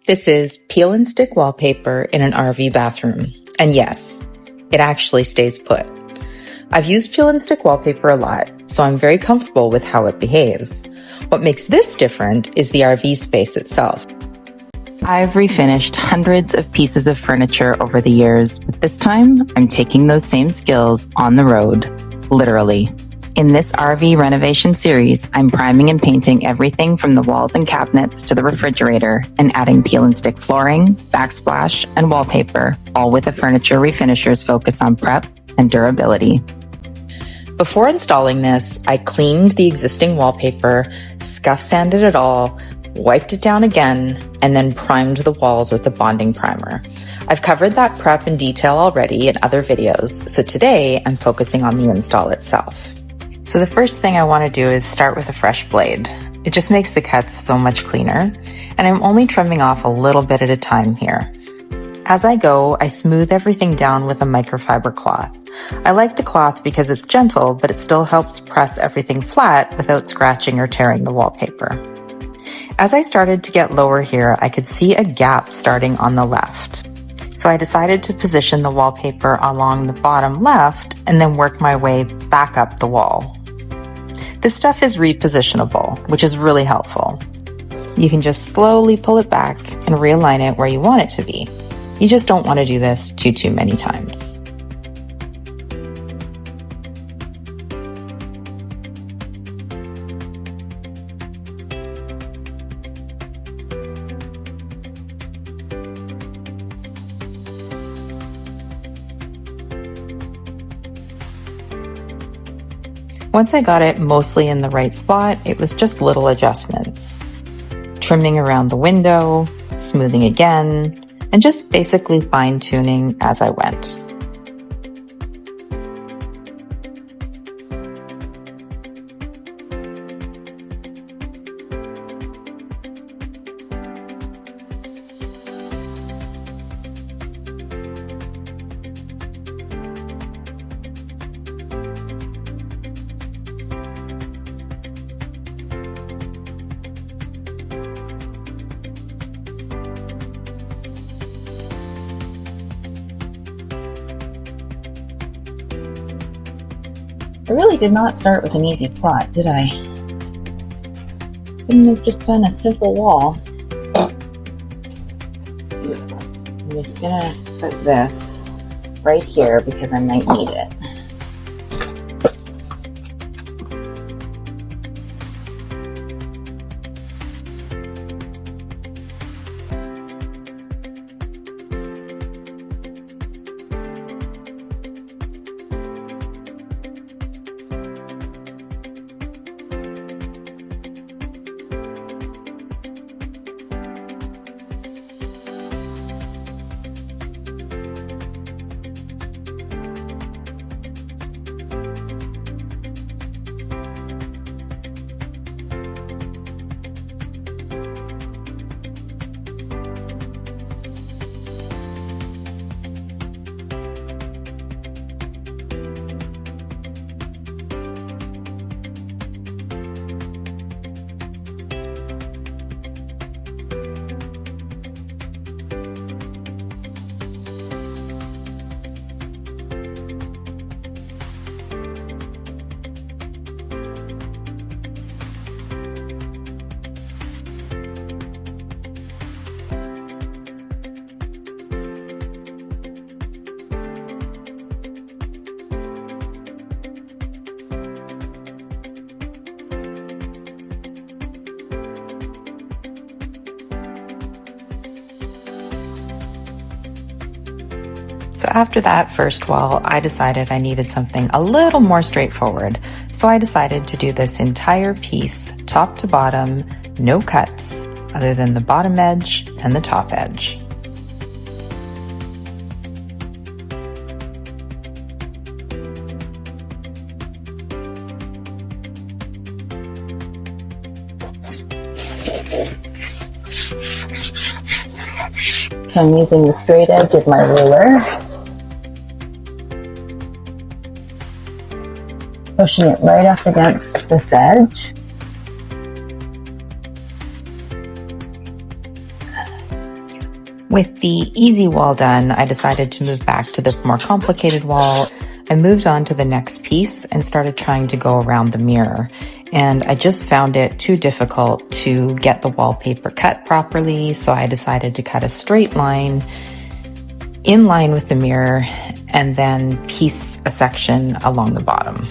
This is peel and stick wallpaper in an RV bathroom. And yes, it actually stays put. I've used peel and stick wallpaper a lot, so I'm very comfortable with how it behaves. What makes this different is the RV space itself. I've refinished hundreds of pieces of furniture over the years, but this time I'm taking those same skills on the road, literally. In this RV renovation series, I'm priming and painting everything from the walls and cabinets to the refrigerator and adding peel and stick flooring, backsplash, and wallpaper, all with a furniture refinisher's focus on prep and durability. Before installing this, I cleaned the existing wallpaper, scuff sanded it all, wiped it down again, and then primed the walls with a bonding primer. I've covered that prep in detail already in other videos, so today I'm focusing on the install itself. So the first thing I want to do is start with a fresh blade. It just makes the cuts so much cleaner, and I'm only trimming off a little bit at a time here. As I go, I smooth everything down with a microfiber cloth. I like the cloth because it's gentle, but it still helps press everything flat without scratching or tearing the wallpaper. As I started to get lower here, I could see a gap starting on the left. So I decided to position the wallpaper along the bottom left and then work my way back up the wall. This stuff is repositionable, which is really helpful. You can just slowly pull it back and realign it where you want it to be. You just don't want to do this too many times. Once I got it mostly in the right spot, it was just little adjustments. Trimming around the window, smoothing again, and just basically fine-tuning as I went. I really did not start with an easy spot, did I? Couldn't have just done a simple wall. I'm just gonna put this right here because I might need it. So after that first wall, I decided I needed something a little more straightforward. So I decided to do this entire piece, top to bottom, no cuts, other than the bottom edge and the top edge. So I'm using the straight edge of my ruler, pushing it right up against this edge. With the easy wall done, I decided to move back to this more complicated wall. I moved on to the next piece and started trying to go around the mirror. And I just found it too difficult to get the wallpaper cut properly, so I decided to cut a straight line in line with the mirror and then piece a section along the bottom.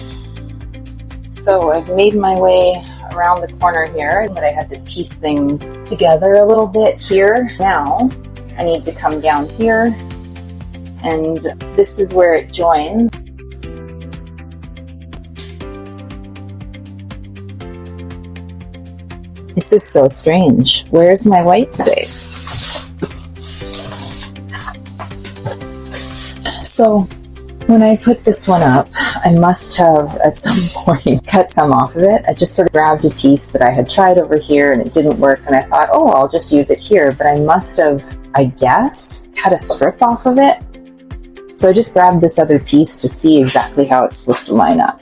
So I've made my way around the corner here, but I had to piece things together a little bit here. Now I need to come down here, and this is where it joins. This is so strange. Where's my white space? So when I put this one up, I must have at some point cut some off of it. I just sort of grabbed a piece that I had tried over here and it didn't work, and I thought, oh, I'll just use it here. But I must have, I guess, cut a strip off of it. So I just grabbed this other piece to see exactly how it's supposed to line up.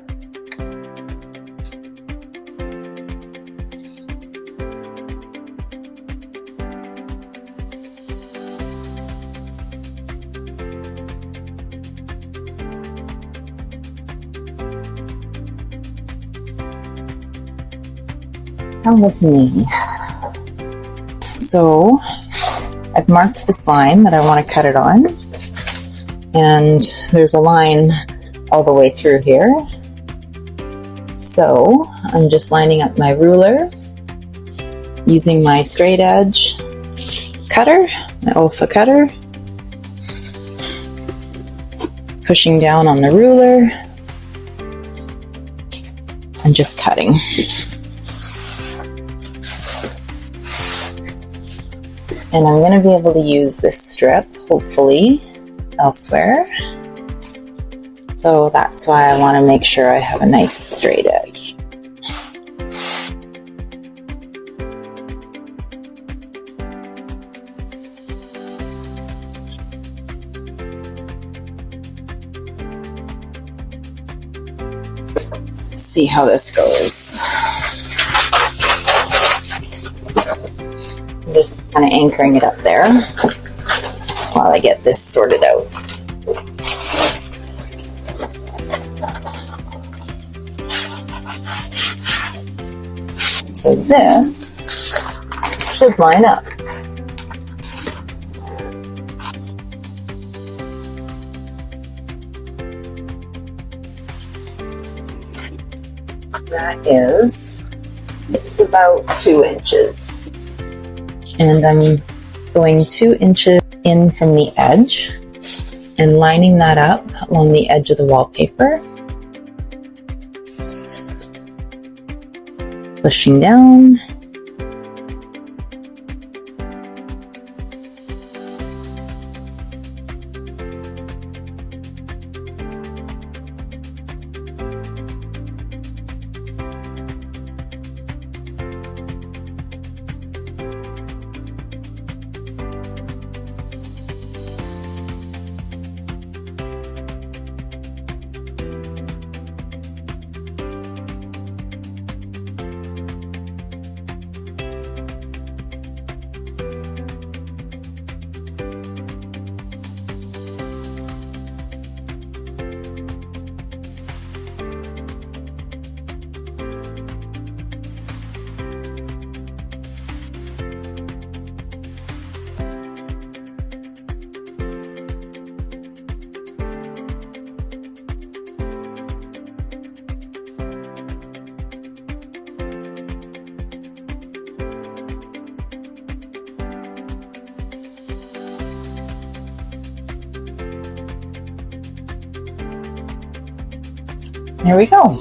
Come with me. So I've marked this line that I want to cut it on, and there's a line all the way through here. So I'm just lining up my ruler using my straight edge cutter, my Olfa cutter, pushing down on the ruler and just cutting. And I'm going to be able to use this strip, hopefully, elsewhere. So that's why I want to make sure I have a nice straight edge. See how this goes. I'm just kind of anchoring it up there while I get this sorted out. So this should line up. That is just about 2 inches. And I'm going 2 inches in from the edge and lining that up along the edge of the wallpaper. Pushing down. There we go.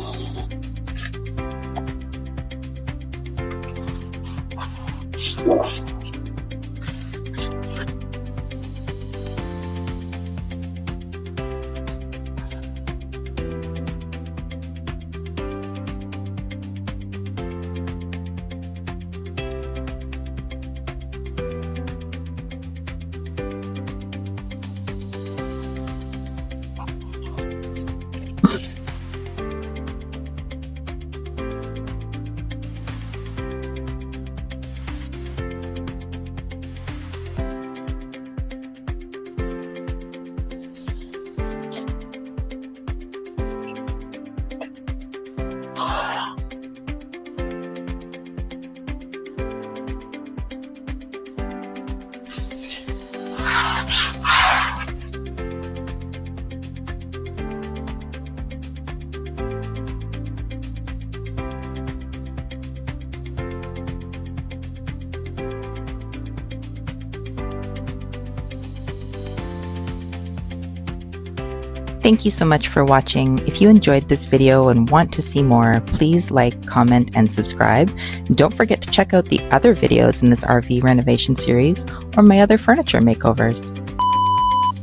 Thank you so much for watching. If you enjoyed this video and want to see more, please like, comment, and subscribe. And don't forget to check out the other videos in this RV renovation series or my other furniture makeovers.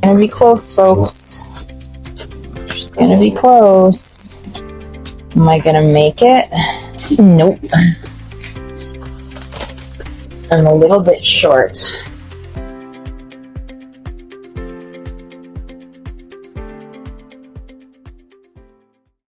Gonna be close, folks. Just gonna be close. Am I gonna make it? Nope. I'm a little bit short.